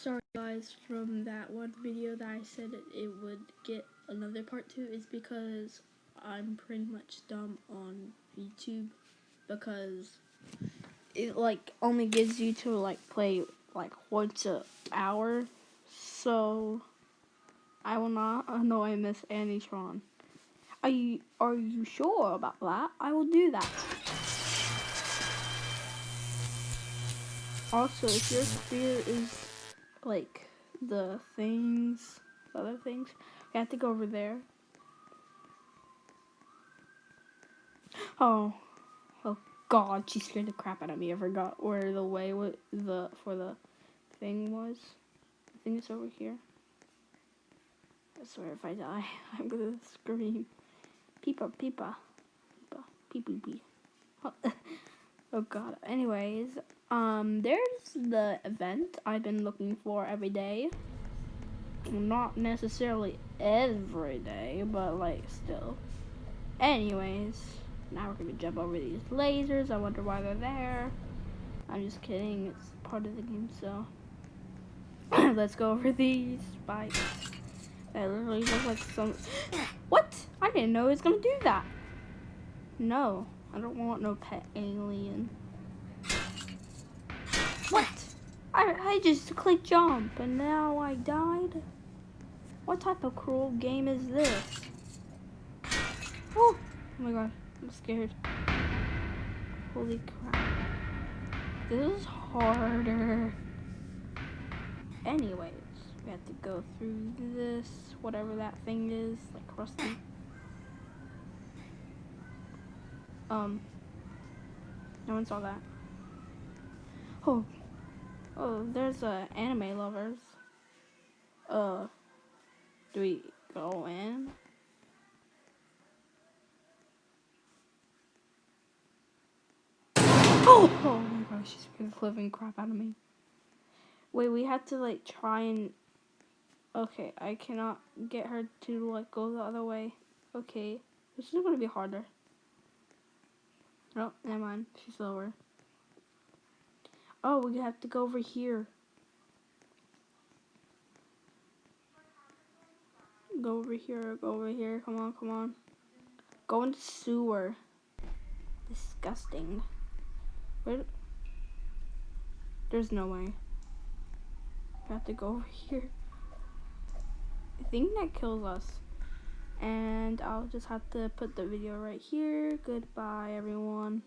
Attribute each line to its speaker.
Speaker 1: sorry guys, from that one video that I said it would get another part 2 is because I'm pretty much dumb on YouTube, because it like only gives you to like play like once an hour, so I will not annoy Miss Anitron. Are you sure about that? I will do that. Also, if your fear is like the other things, you have to go over there. Oh God, she scared the crap out of me. I forgot where the way for the thing was. I think it's over here. I swear if I die, I'm gonna scream. Peepa, peepa, peepa, pee pee pee. Oh God. Anyways, there's the event I've been looking for every day. Not necessarily every day, but like still. Anyways, now we're gonna jump over these lasers. I wonder why they're there. I'm just kidding. It's part of the game, so let's go over these spikes. That literally look like some. What? I didn't know it was gonna do that. No, I don't want no pet alien. What? I just clicked jump and now I died? What type of cruel game is this? Oh my God, I'm scared. Holy crap. This is harder. Anyways, we have to go through this, whatever that thing is, like rusty. No one saw that. Oh, there's anime lovers. Do we go in? Oh my gosh, she's scared the living crap out of me. Wait, we have to like try and. Okay, I cannot get her to like go the other way. Okay, this is gonna be harder. Oh, never mind. She's lower. Oh, we have to go over here. Go over here. Go over here. Come on, come on. Go in the sewer. Disgusting. Where? There's no way. We have to go over here. I think that kills us. And I'll just have to put the video right here. Goodbye, everyone.